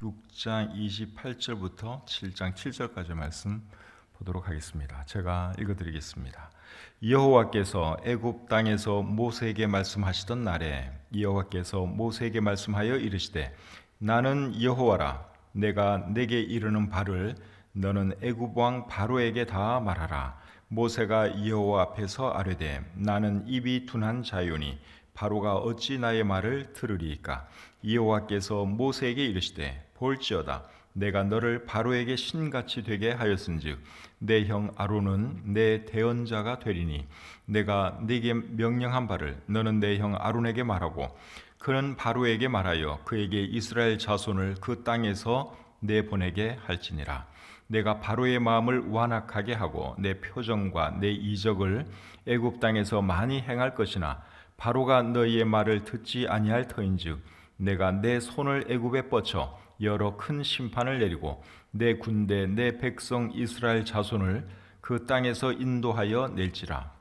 6장 28절부터 7장 7절까지 말씀 보도록 하겠습니다. 제가 읽어드리겠습니다. 여호와께서 애굽 땅에서 모세에게 말씀하시던 날에 여호와께서 모세에게 말씀하여 이르시되 나는 여호와라. 내가 내게 이르는 바를 너는 애굽 왕 바로에게 다 말하라. 모세가 여호와 앞에서 아뢰되 나는 입이 둔한 자요니 바로가 어찌 나의 말을 들으리이까. 여호와께서 모세에게 이르시되 볼지어다 내가 너를 바로에게 신같이 되게 하였은즉 내 형 아론은 내 대언자가 되리니 내가 네게 명령한 바를 너는 내 형 아론에게 말하고 그는 바로에게 말하여 그에게 이스라엘 자손을 그 땅에서 내보내게 할지니라. 내가 바로의 마음을 완악하게 하고 내 표정과 내 이적을 애굽 땅에서 많이 행할 것이나 바로가 너희의 말을 듣지 아니할 터인즉 내가 내 손을 애굽에 뻗쳐 여러 큰 심판을 내리고 내 군대 내 백성 이스라엘 자손을 그 땅에서 인도하여 낼지라.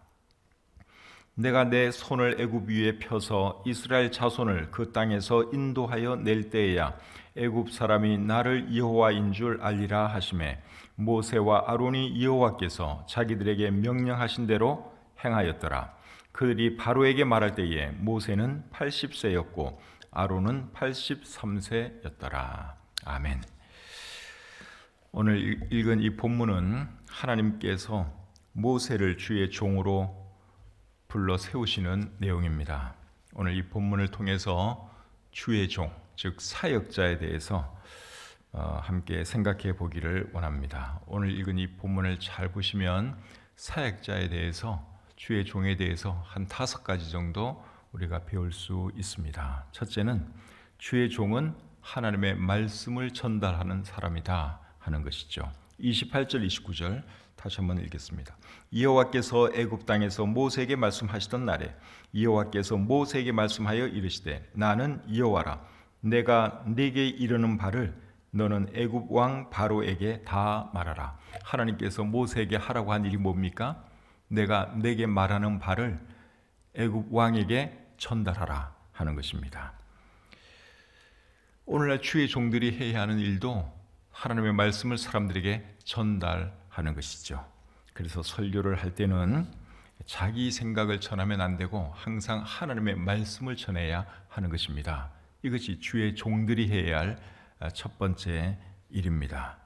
내가 내 손을 애굽 위에 펴서 이스라엘 자손을 그 땅에서 인도하여 낼 때에야 애굽 사람이 나를 여호와인 줄 알리라 하시매 모세와 아론이 여호와께서 자기들에게 명령하신 대로 행하였더라. 그들이 바로에게 말할 때에 모세는 80세였고 아론은 83세였더라. 아멘. 오늘 읽은 이 본문은 하나님께서 모세를 주의 종으로 불러 세우시는 내용입니다. 오늘 이 본문을 통해서 주의 종, 즉 사역자에 대해서 함께 생각해 보기를 원합니다. 오늘 읽은 이 본문을 잘 보시면 사역자에 대해서, 주의 종에 대해서 한 5가지 정도 우리가 배울 수 있습니다. 첫째는 주의 종은 하나님의 말씀을 전달하는 사람이다 하는 것이죠. 28절 29절 다시 한번 읽겠습니다. 여호와께서 애굽 땅에서 모세에게 말씀하시던 날에 여호와께서 모세에게 말씀하여 이르시되 나는 여호와라. 내가 네게 이르는 바를 너는 애굽 왕 바로에게 다 말하라. 하나님께서 모세에게 하라고 한 일이 뭡니까? 내가 내게 말하는 바를 애굽 왕에게 전달하라 하는 것입니다. 오늘날 주의 종들이 해야 하는 일도 하나님의 말씀을 사람들에게 전달하는 것이죠. 그래서 설교를 할 때는 자기 생각을 전하면 안 되고 항상 하나님의 말씀을 전해야 하는 것입니다. 이것이 주의 종들이 해야 할 첫 번째 일입니다.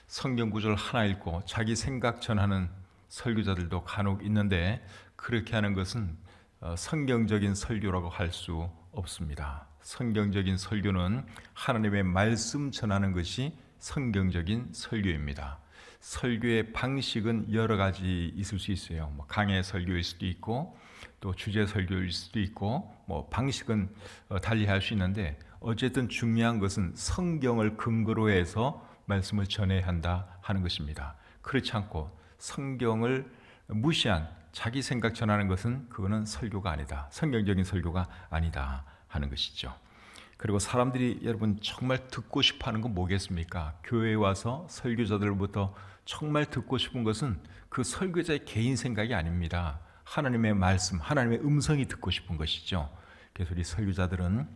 성경 구절 하나 읽고 자기 생각 전하는 설교자들도 간혹 있는데 그렇게 하는 것은 성경적인 설교라고 할 수 없습니다. 성경적인 설교는 하나님의 말씀 전하는 것이 성경적인 설교입니다. 설교의 방식은 여러 가지 있을 수 있어요. 강해 설교일 수도 있고 또 주제 설교일 수도 있고 방식은 달리 할 수 있는데 어쨌든 중요한 것은 성경을 근거로 해서 말씀을 전해야 한다 하는 것입니다. 그렇지 않고 성경을 무시한 자기 생각 전하는 것은 그거는 설교가 아니다. 성경적인 설교가 아니다 하는 것이죠. 그리고 사람들이 여러분 정말 듣고 싶어 하는 건 뭐겠습니까? 교회에 와서 설교자들부터 정말 듣고 싶은 것은 그 설교자의 개인 생각이 아닙니다. 하나님의 말씀, 하나님의 음성이 듣고 싶은 것이죠. 그래서 우리 설교자들은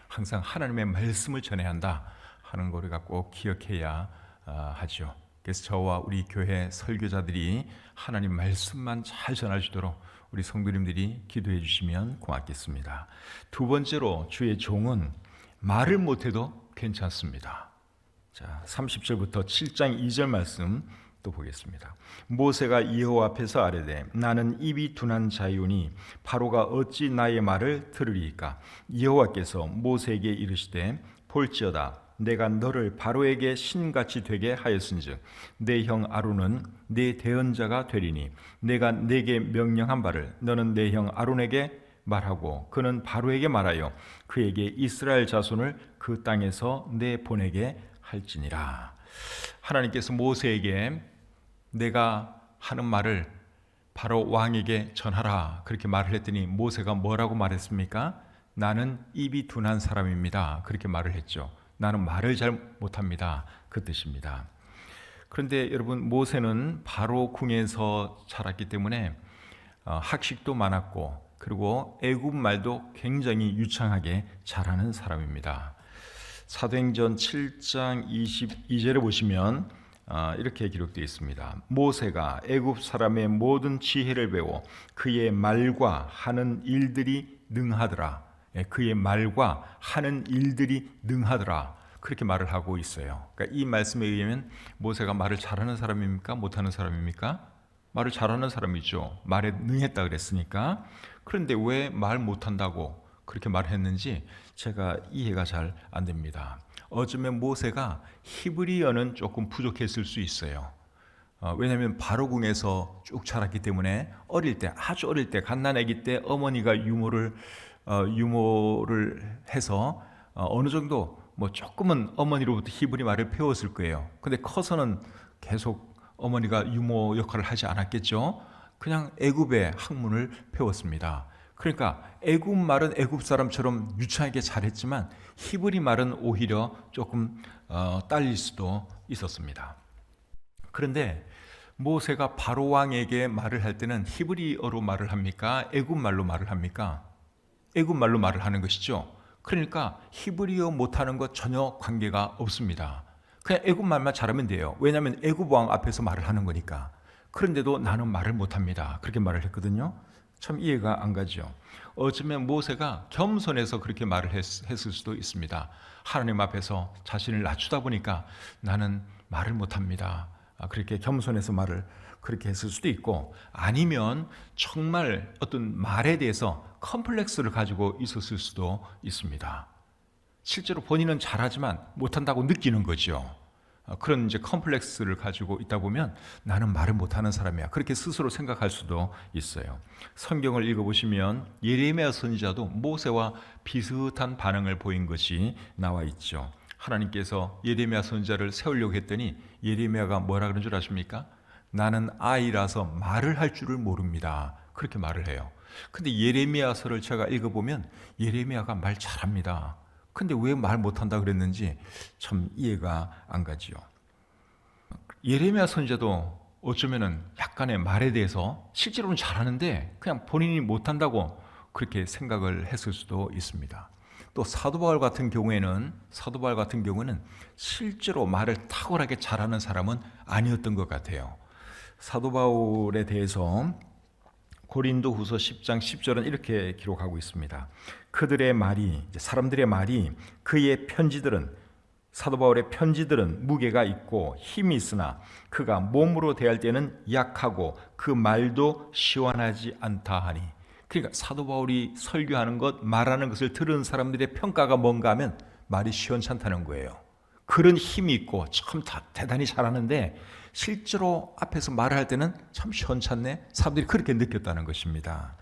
항상 하나님의 말씀을 전해야 한다 하는 걸 우리가 꼭 기억해야 하죠. 그래서 저와 우리 교회 설교자들이 하나님 말씀만 잘 전해주도록 우리 성도님들이 기도해 주시면 고맙겠습니다. 두 번째로 주의 종은 말을 못해도 괜찮습니다. 자, 30절부터 7장 2절 말씀 또 보겠습니다. 모세가 여호와 앞에서 아뢰되 나는 입이 둔한 자요니 바로가 어찌 나의 말을 들으리이까. 여호와께서 모세에게 이르시되 볼지어다 내가 너를 바로에게 신같이 되게 하였은즉 내 형 아론은 네 대언자가 되리니 내가 네게 명령한 바를 너는 내 형 아론에게 말하고 그는 바로에게 말하여 그에게 이스라엘 자손을 그 땅에서 내보내게 할지니라. 하나님께서 모세에게 내가 하는 말을 바로 왕에게 전하라 그렇게 말을 했더니 모세가 뭐라고 말했습니까? 나는 입이 둔한 사람입니다. 그렇게 말을 했죠. 나는 말을 잘 못합니다. 그 뜻입니다. 그런데 여러분 모세는 바로 궁에서 자랐기 때문에 학식도 많았고 그리고 애굽 말도 굉장히 유창하게 잘하는 사람입니다. 사도행전 7장 22절에 보시면 이렇게 기록되어 있습니다. 모세가 애굽 사람의 모든 지혜를 배워 그의 말과 하는 일들이 능하더라. 그의 말과 하는 일들이 능하더라. 그렇게 말을 하고 있어요. 그러니까 이 말씀에 의하면 모세가 말을 잘하는 사람입니까? 못하는 사람입니까? 말을 잘하는 사람이죠. 말에 능했다 그랬으니까. 그런데 왜 말 못한다고 그렇게 말했는지 제가 이해가 잘 안 됩니다. 어쩌면 모세가 히브리어는 조금 부족했을 수 있어요. 왜냐하면 바로궁에서 쭉 자랐기 때문에 어릴 때, 아주 어릴 때, 갓난아기 때 어머니가 유모를 해서 어느 정도 뭐 조금은 어머니로부터 히브리 말을 배웠을 거예요. 근데 커서는 계속 어머니가 유모 역할을 하지 않았겠죠. 그냥 애굽의 학문을 배웠습니다. 그러니까 애굽 말은 애굽 사람처럼 유창하게 잘했지만 히브리 말은 오히려 조금 딸릴 수도 있었습니다. 그런데 모세가 바로 왕에게 말을 할 때는 히브리어로 말을 합니까? 애굽 말로 말을 합니까? 애굽 말로 말을 하는 것이죠. 그러니까 히브리어 못하는 것 전혀 관계가 없습니다. 그냥 애굽 말만 잘하면 돼요. 왜냐하면 애굽 왕 앞에서 말을 하는 거니까. 그런데도 나는 말을 못합니다. 그렇게 말을 했거든요. 참 이해가 안 가죠. 어쩌면 모세가 겸손해서 그렇게 말을 했을 수도 있습니다. 하나님 앞에서 자신을 낮추다 보니까 나는 말을 못합니다. 그렇게 겸손해서 말을 그렇게 했을 수도 있고, 아니면 정말 어떤 말에 대해서 컴플렉스를 가지고 있었을 수도 있습니다. 실제로 본인은 잘하지만 못한다고 느끼는 거죠. 그런 이제 컴플렉스를 가지고 있다 보면 나는 말을 못하는 사람이야, 그렇게 스스로 생각할 수도 있어요. 성경을 읽어보시면 예레미야 선지자도 모세와 비슷한 반응을 보인 것이 나와 있죠. 하나님께서 예레미야 선지자를 세우려고 했더니 예레미야가 뭐라 그런 줄 아십니까? 나는 아이라서 말을 할 줄을 모릅니다. 그렇게 말을 해요. 근데 예레미야서를 제가 읽어보면 예레미야가 말 잘합니다. 근데 왜 말 못한다 그랬는지 참 이해가 안 가지요. 예레미야 선지자도 어쩌면은 약간의 말에 대해서 실제로는 잘하는데 그냥 본인이 못한다고 그렇게 생각을 했을 수도 있습니다. 또 사도 바울 같은 경우에는 실제로 말을 탁월하게 잘하는 사람은 아니었던 것 같아요. 사도 바울에 대해서 고린도후서 10장 10절은 이렇게 기록하고 있습니다. 그들의 말이, 사람들의 말이, 그의 편지들은, 사도 바울의 편지들은 무게가 있고 힘이 있으나 그가 몸으로 대할 때는 약하고 그 말도 시원하지 않다 하니. 그러니까 사도 바울이 설교하는 것, 말하는 것을 들은 사람들의 평가가 뭔가 하면 말이 시원찮다는 거예요. 그런 힘이 있고 참 대단히 잘하는데 실제로 앞에서 말을 할 때는 참 시원찮네, 사람들이 그렇게 느꼈다는 것입니다.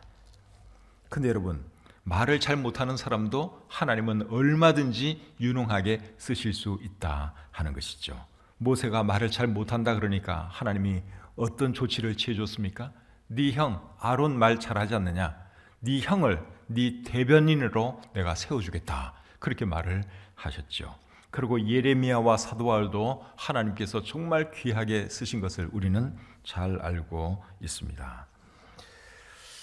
근데 여러분, 말을 잘 못하는 사람도 하나님은 얼마든지 유능하게 쓰실 수 있다 하는 것이죠. 모세가 말을 잘 못한다 그러니까 하나님이 어떤 조치를 취해줬습니까? 네 형 아론 말 잘하지 않느냐? 네 형을 네 대변인으로 내가 세워주겠다, 그렇게 말을 하셨죠. 그리고 예레미야와 사도 바울도 하나님께서 정말 귀하게 쓰신 것을 우리는 잘 알고 있습니다.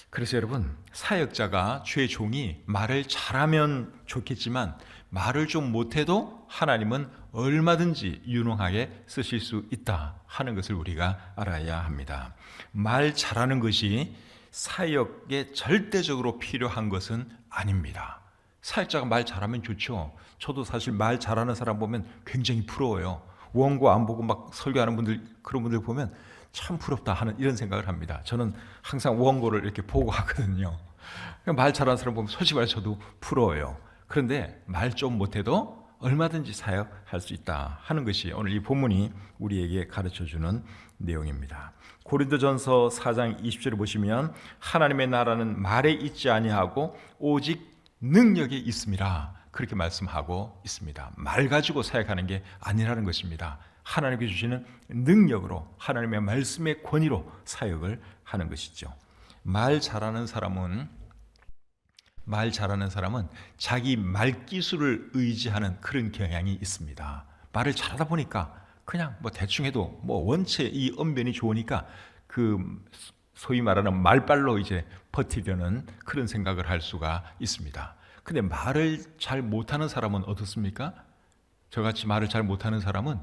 그래서 여러분, 사역자가, 주의 종이 말을 잘하면 좋겠지만 말을 좀 못해도 하나님은 얼마든지 유능하게 쓰실 수 있다 하는 것을 우리가 알아야 합니다. 말 잘하는 것이 사역에 절대적으로 필요한 것은 아닙니다. 사역자가 말 잘하면 좋죠. 저도 사실 말 잘하는 사람 보면 굉장히 부러워요. 원고 안 보고 막 설교하는 분들, 그런 분들 보면 참 부럽다 하는 이런 생각을 합니다. 저는 항상 원고를 이렇게 보고 하거든요. 말 잘하는 사람 보면 솔직히 말해서 저도 부러워요. 그런데 말 좀 못해도 얼마든지 사역할 수 있다 하는 것이 오늘 이 본문이 우리에게 가르쳐주는 내용입니다. 고린도전서 4장 20절을 보시면 하나님의 나라는 말에 있지 아니하고 오직 능력에 있음이라, 그렇게 말씀하고 있습니다. 말 가지고 사역하는 게 아니라는 것입니다. 하나님께 주시는 능력으로, 하나님의 말씀의 권위로 사역을 하는 것이죠. 말 잘하는 사람은 자기 말기술을 의지하는 그런 경향이 있습니다. 말을 잘하다 보니까 그냥 뭐 대충 해도 뭐 원체 이 언변이 좋으니까 그 소위 말하는 말빨로 이제 버티려는 그런 생각을 할 수가 있습니다. 근데 말을 잘 못하는 사람은 어떻습니까? 저같이 말을 잘 못하는 사람은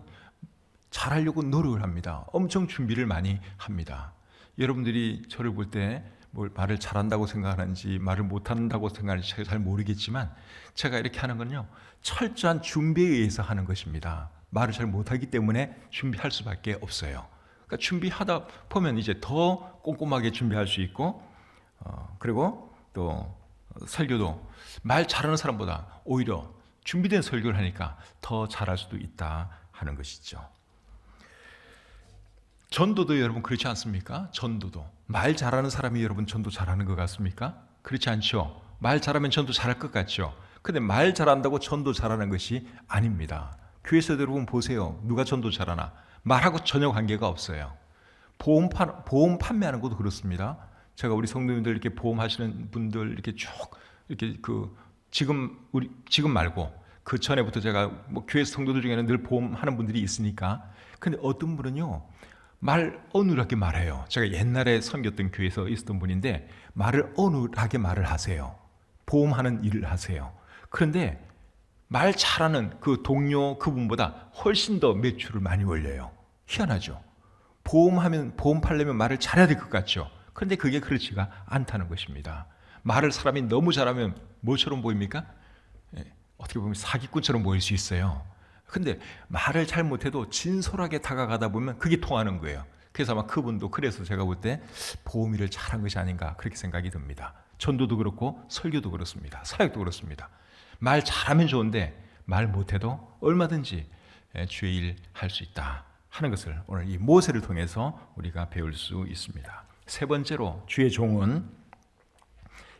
잘하려고 노력을 합니다. 엄청 준비를 많이 합니다. 여러분들이 저를 볼 때 말을 잘한다고 생각하는지 말을 못한다고 생각하는지 제가 잘 모르겠지만 제가 이렇게 하는 건요, 철저한 준비에 의해서 하는 것입니다. 말을 잘 못하기 때문에 준비할 수밖에 없어요. 그러니까 준비하다 보면 이제 더 꼼꼼하게 준비할 수 있고, 그리고 또 설교도 말 잘하는 사람보다 오히려 준비된 설교를 하니까 더 잘할 수도 있다 하는 것이죠. 전도도 여러분 그렇지 않습니까? 전도도 말 잘하는 사람이 여러분 전도 잘하는 것 같습니까? 그렇지 않죠. 말 잘하면 전도 잘할 것 같죠. 근데 말 잘한다고 전도 잘하는 것이 아닙니다. 교회에서 여러분 보세요. 누가 전도 잘하나? 말하고 전혀 관계가 없어요. 보험 판매하는 것도 그렇습니다. 제가 우리 성도님들 이렇게 보험하시는 분들 이렇게 쭉 이렇게 지금 말고 그 전에부터 제가 교회 성도들 중에는 늘 보험하는 분들이 있으니까. 근데 어떤 분은요, 말 어눌하게 말해요. 제가 옛날에 섬겼던 교회에서 있었던 분인데 말을 어눌하게 말을 하세요. 보험하는 일을 하세요. 그런데 말 잘하는 그 동료 그분보다 훨씬 더 매출을 많이 올려요. 희한하죠. 보험 팔려면 말을 잘해야 될 것 같죠. 그런데 그게 그렇지가 않다는 것입니다. 말을 사람이 너무 잘하면 뭐처럼 보입니까? 어떻게 보면 사기꾼처럼 보일 수 있어요. 근데 말을 잘 못해도 진솔하게 다가가다 보면 그게 통하는 거예요. 그래서 아마 그분도 그래서 제가 볼 때 보험 일을 잘한 것이 아닌가 그렇게 생각이 듭니다. 전도도 그렇고 설교도 그렇습니다. 사역도 그렇습니다. 말 잘하면 좋은데 말 못해도 얼마든지 주의 일 할 수 있다 하는 것을 오늘 이 모세를 통해서 우리가 배울 수 있습니다. 세 번째로 주의 종은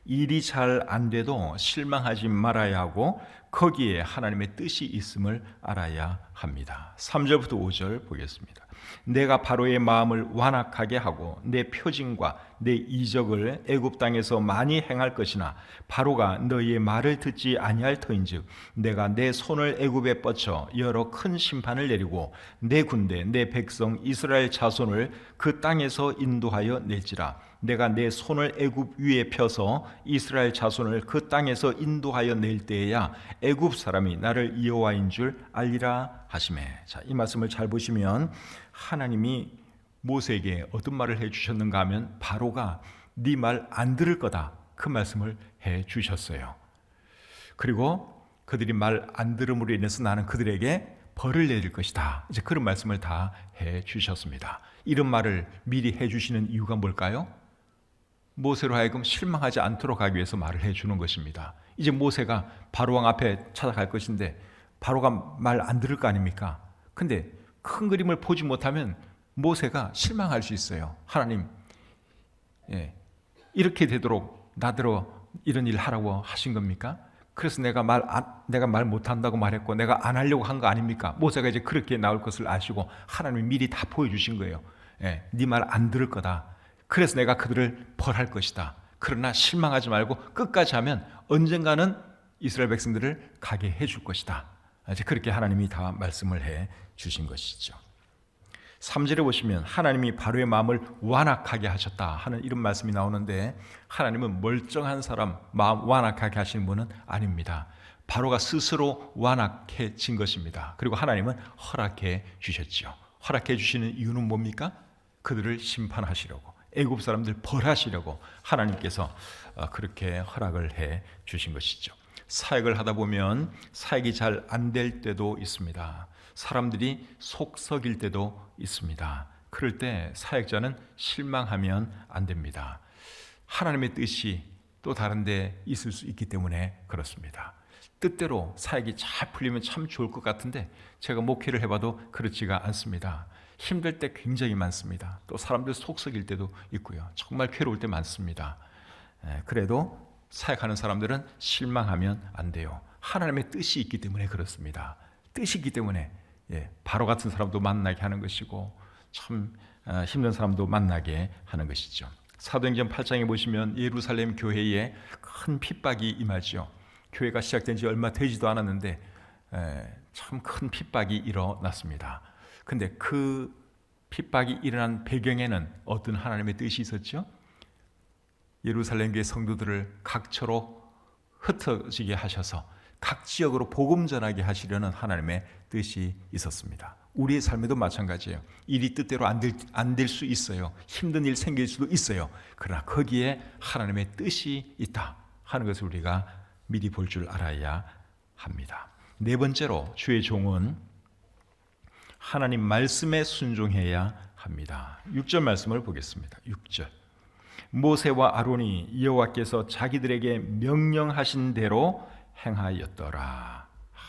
일이 잘 안 돼도 실망하지 말아야 하고 거기에 하나님의 뜻이 있음을 알아야 합니다. 3절부터 5절 보겠습니다. 내가 바로의 마음을 완악하게 하고 내 표징과 내 이적을 애굽 땅에서 많이 행할 것이나 바로가 너희의 말을 듣지 아니할 터인즉 내가 내 손을 애굽에 뻗쳐 여러 큰 심판을 내리고 내 군대 내 백성 이스라엘 자손을 그 땅에서 인도하여 낼지라. 내가 내 손을 애굽 위에 펴서 이스라엘 자손을 그 땅에서 인도하여 낼 때에야 애굽 사람이 나를 여호와인 줄 알리라 하시매. 자, 이 말씀을 잘 보시면 하나님이 모세에게 어떤 말을 해 주셨는가 하면 바로가 네 말 안 들을 거다 그 말씀을 해 주셨어요. 그리고 그들이 말 안 들음으로 인해서 나는 그들에게 벌을 내릴 것이다. 이제 그런 말씀을 다 해 주셨습니다. 이런 말을 미리 해 주시는 이유가 뭘까요? 모세로 하여금 실망하지 않도록 하기 위해서 말을 해주는 것입니다. 이제 모세가 바로왕 앞에 찾아갈 것인데 바로가 말 안 들을 거 아닙니까? 근데 큰 그림을 보지 못하면 모세가 실망할 수 있어요. 하나님, 이렇게 되도록 나더러 이런 일 하라고 하신 겁니까? 그래서 내가 말 못한다고 말했고 내가 안 하려고 한 거 아닙니까? 모세가 이제 그렇게 나올 것을 아시고 하나님이 미리 다 보여주신 거예요. 네 말 안 들을 거다. 그래서 내가 그들을 벌할 것이다. 그러나 실망하지 말고 끝까지 하면 언젠가는 이스라엘 백성들을 가게 해줄 것이다. 이제 그렇게 하나님이 다 말씀을 해 주신 것이죠. 3절에 보시면 하나님이 바로의 마음을 완악하게 하셨다 하는 이런 말씀이 나오는데 하나님은 멀쩡한 사람 마음 완악하게 하시는 분은 아닙니다. 바로가 스스로 완악해진 것입니다. 그리고 하나님은 허락해 주셨죠. 허락해 주시는 이유는 뭡니까? 그들을 심판하시려고, 애굽 사람들 벌하시려고 하나님께서 그렇게 허락을 해 주신 것이죠. 사역을 하다 보면 사역이 잘 안 될 때도 있습니다. 사람들이 속 썩일 때도 있습니다. 그럴 때 사역자는 실망하면 안 됩니다. 하나님의 뜻이 또 다른 데 있을 수 있기 때문에 그렇습니다. 뜻대로 사역이 잘 풀리면 참 좋을 것 같은데 제가 목회를 해봐도 그렇지가 않습니다. 힘들 때 굉장히 많습니다. 또 사람들 속 썩일 때도 있고요. 정말 괴로울 때 많습니다. 그래도 사역하는 사람들은 실망하면 안 돼요. 하나님의 뜻이 있기 때문에 그렇습니다. 뜻이 있기 때문에 바로 같은 사람도 만나게 하는 것이고 참 힘든 사람도 만나게 하는 것이죠. 사도행전 8장에 보시면 예루살렘 교회에 큰 핍박이 임하죠. 교회가 시작된 지 얼마 되지도 않았는데 참 큰 핍박이 일어났습니다. 근데 그 핍박이 일어난 배경에는 어떤 하나님의 뜻이 있었죠? 예루살렘 교회 성도들을 각처로 흩어지게 하셔서 각 지역으로 복음 전하게 하시려는 하나님의 뜻이 있었습니다. 우리의 삶에도 마찬가지예요. 일이 뜻대로 안 될 수 있어요. 힘든 일 생길 수도 있어요. 그러나 거기에 하나님의 뜻이 있다 하는 것을 우리가 미리 볼 줄 알아야 합니다. 네 번째로 주의 종은 하나님 말씀에 순종해야 합니다. 6절 말씀을 보겠습니다. 6절. 모세와 아론이 여호와께서 자기들에게 명령하신 대로 행하였더라.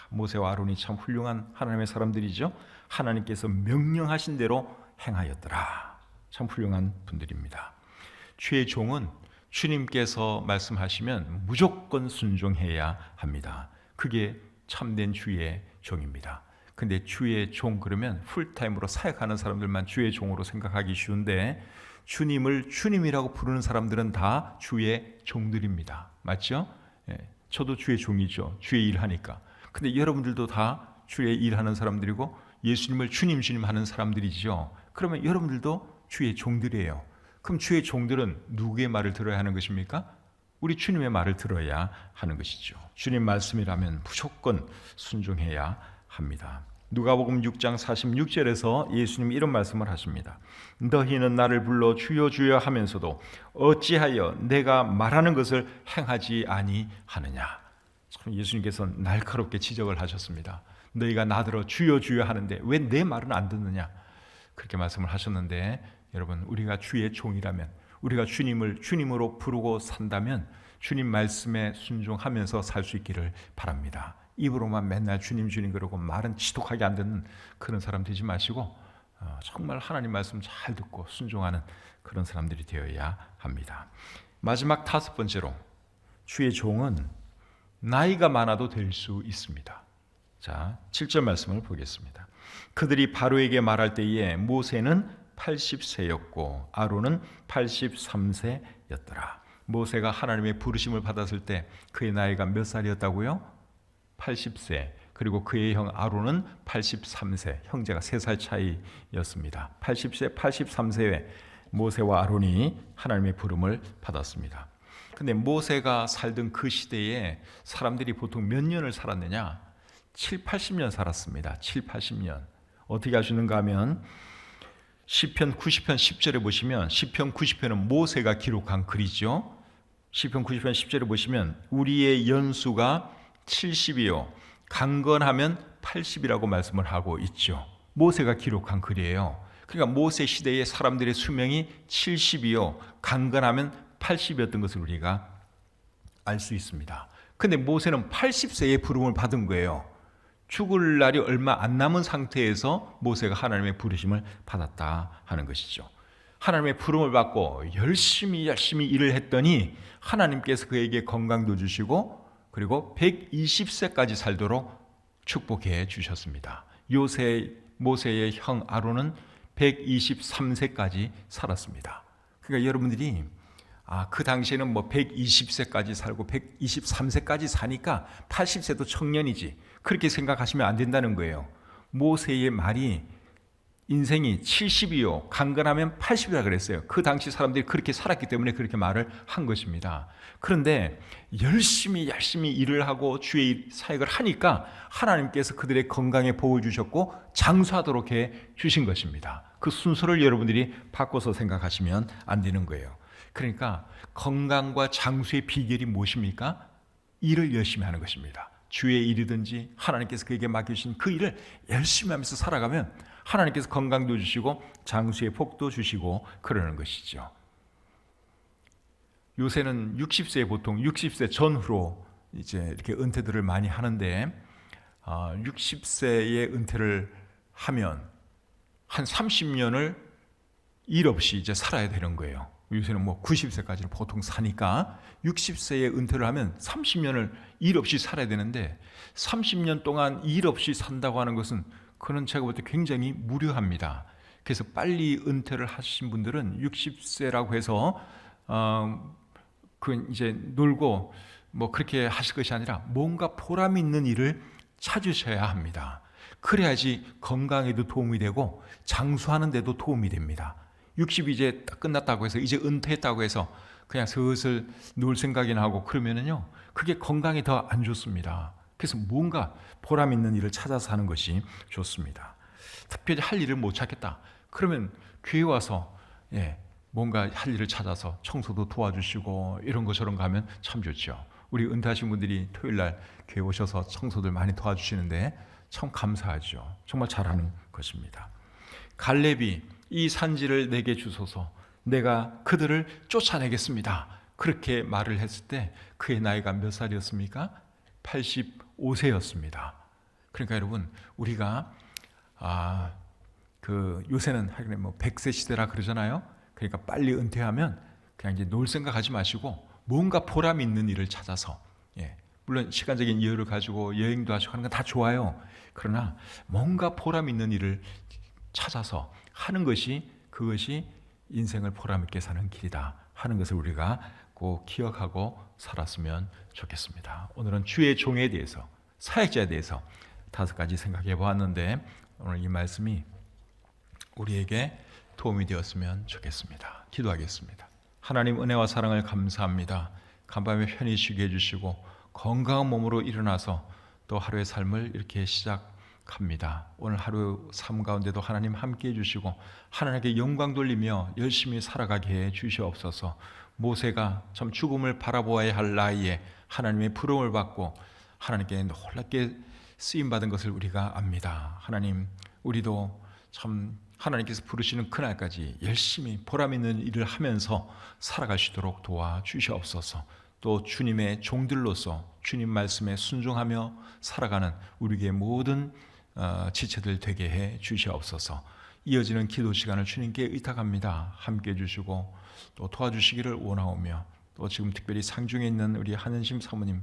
모세와 아론이 참 훌륭한 하나님의 사람들이죠. 하나님께서 명령하신 대로 행하였더라. 참 훌륭한 분들입니다. 주의 종은 주님께서 말씀하시면 무조건 순종해야 합니다. 그게 참된 주의 종입니다. 근데 주의 종 그러면 풀타임으로 사역하는 사람들만 주의 종으로 생각하기 쉬운데 주님을 주님이라고 부르는 사람들은 다 주의 종들입니다. 맞죠? 예, 저도 주의 종이죠. 주의 일하니까. 근데 여러분들도 다 주의 일하는 사람들이고 예수님을 주님 하는 사람들이죠. 그러면 여러분들도 주의 종들이에요. 그럼 주의 종들은 누구의 말을 들어야 하는 것입니까? 우리 주님의 말을 들어야 하는 것이죠. 주님 말씀이라면 무조건 순종해야 합니다. 누가복음 6장 46절에서 예수님이 이런 말씀을 하십니다. 너희는 나를 불러 주여 주여 하면서도 어찌하여 내가 말하는 것을 행하지 아니하느냐. 참 예수님께서 날카롭게 지적을 하셨습니다. 너희가 나더러 주여 주여 하는데 왜 내 말은 안 듣느냐. 그렇게 말씀을 하셨는데 여러분 우리가 주의 종이라면 우리가 주님을 주님으로 부르고 산다면 주님 말씀에 순종하면서 살 수 있기를 바랍니다. 입으로만 맨날 주님 주님 그러고 말은 지독하게 안 듣는 그런 사람 되지 마시고 정말 하나님 말씀 잘 듣고 순종하는 그런 사람들이 되어야 합니다. 마지막 다섯 번째로 주의 종은 나이가 많아도 될 수 있습니다. 자, 7절 말씀을 보겠습니다. 그들이 바로에게 말할 때에 모세는 80세였고 아론은 83세였더라. 모세가 하나님의 부르심을 받았을 때 그의 나이가 몇 살이었다고요? 80세. 그리고 그의 형 아론은 83세. 형제가 3살 차이였습니다. 80세, 83세에 모세와 아론이 하나님의 부름을 받았습니다. 근데 모세가 살던 그 시대에 사람들이 보통 몇 년을 살았느냐? 7, 80년 살았습니다. 7, 80년. 어떻게 하시는가 하면 시편 90편 10절에 보시면 시편 90편은 모세가 기록한 글이죠. 시편 90편 10절에 보시면 우리의 연수가 70이요 강건하면 80이라고 말씀을 하고 있죠. 모세가 기록한 글이에요. 그러니까 모세 시대의 사람들의 수명이 70이요 강건하면 80이었던 것을 우리가 알 수 있습니다. 근데 모세는 80세에 부름을 받은 거예요. 죽을 날이 얼마 안 남은 상태에서 모세가 하나님의 부르심을 받았다 하는 것이죠. 하나님의 부름을 받고 열심히 일을 했더니 하나님께서 그에게 건강도 주시고 그리고 120세까지 살도록 축복해 주셨습니다. 모세의 형 아론은 123세까지 살았습니다. 그러니까 여러분들이 그 당시에는 120세까지 살고 123세까지 사니까 80세도 청년이지 그렇게 생각하시면 안 된다는 거예요. 모세의 말이 인생이 70이요 강건하면 80이라 그랬어요. 그 당시 사람들이 그렇게 살았기 때문에 그렇게 말을 한 것입니다. 그런데 열심히 일을 하고 주의 사역을 하니까 하나님께서 그들의 건강에 복을 주셨고 장수하도록 해 주신 것입니다. 그 순서를 여러분들이 바꿔서 생각하시면 안 되는 거예요. 그러니까 건강과 장수의 비결이 무엇입니까? 일을 열심히 하는 것입니다. 주의 일이든지 하나님께서 그에게 맡겨주신 그 일을 열심히 하면서 살아가면 하나님께서 건강도 주시고 장수의 복도 주시고 그러는 것이죠. 요새는 60세에 보통 60세 전후로 이제 이렇게 은퇴들을 많이 하는데 60세에 은퇴를 하면 한 30년을 일 없이 이제 살아야 되는 거예요. 요새는 90세까지는 보통 사니까 60세에 은퇴를 하면 30년을 일 없이 살아야 되는데 30년 동안 일 없이 산다고 하는 것은 그는 제가 볼 때 굉장히 무료합니다. 그래서 빨리 은퇴를 하신 분들은 60세라고 해서 그 이제 놀고 그렇게 하실 것이 아니라 뭔가 보람 있는 일을 찾으셔야 합니다. 그래야지 건강에도 도움이 되고 장수하는 데도 도움이 됩니다. 60이 이제 딱 끝났다고 해서 이제 은퇴했다고 해서 그냥 슬슬 놀 생각이나 하고 그러면은요 그게 건강에 더 안 좋습니다. 그래서 뭔가 보람 있는 일을 찾아서 하는 것이 좋습니다. 특별히 할 일을 못 찾겠다. 그러면 교회 와서 뭔가 할 일을 찾아서 청소도 도와주시고 이런 거 저런 거 하면 참 좋죠. 우리 은퇴하신 분들이 토요일 날 교회 오셔서 청소들 많이 도와주시는데 참 감사하죠. 정말 잘하는 것입니다. 갈렙이 이 산지를 내게 주소서, 내가 그들을 쫓아내겠습니다. 그렇게 말을 했을 때 그의 나이가 몇 살이었습니까? 85세였습니다. 그러니까 여러분, 우리가 요새는 하긴 뭐 100세 시대라 그러잖아요. 그러니까 빨리 은퇴하면 그냥 이제 놀 생각하지 마시고 뭔가 보람 있는 일을 찾아서, 물론 시간적인 여유를 가지고 여행도 하시고 하는 건 다 좋아요. 그러나 뭔가 보람 있는 일을 찾아서 하는 것이, 그것이 인생을 보람 있게 사는 길이다 하는 것을 우리가 꼭 기억하고 살았으면 좋겠습니다. 오늘은 주의 종에 대해서, 사역자에 대해서 5가지 생각해 보았는데 오늘 이 말씀이 우리에게 도움이 되었으면 좋겠습니다. 기도하겠습니다. 하나님, 은혜와 사랑을 감사합니다. 간밤에 편히 쉬게 해주시고 건강한 몸으로 일어나서 또 하루의 삶을 이렇게 시작합니다. 오늘 하루 삶 가운데도 하나님 함께 해주시고 하나님께 영광 돌리며 열심히 살아가게 해 주시옵소서. 모세가 참 죽음을 바라보아야 할 나이에 하나님의 부름을 받고 하나님께 놀랍게 쓰임받은 것을 우리가 압니다. 하나님, 우리도 참 하나님께서 부르시는 그날까지 열심히 보람 있는 일을 하면서 살아갈 수 있도록 도와주시옵소서. 또 주님의 종들로서 주님 말씀에 순종하며 살아가는 우리의 모든 지체들 되게 해 주시옵소서. 이어지는 기도 시간을 주님께 의탁합니다. 함께 해주시고 또 도와주시기를 원하오며, 또 지금 특별히 상중에 있는 우리 한은심 사모님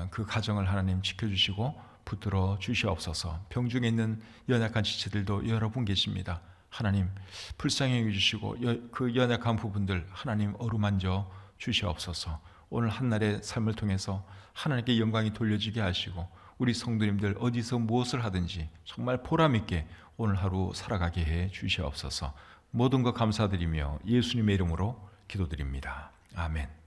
그 가정을 하나님 지켜주시고 붙들어 주시옵소서. 병중에 있는 연약한 지체들도 여러분 계십니다. 하나님 불쌍히 여겨주시고 그 연약한 부분들 하나님 어루만져 주시옵소서. 오늘 한날의 삶을 통해서 하나님께 영광이 돌려지게 하시고 우리 성도님들 어디서 무엇을 하든지 정말 보람있게 오늘 하루 살아가게 해 주시옵소서. 모든 것 감사드리며 예수님의 이름으로 기도드립니다. 아멘.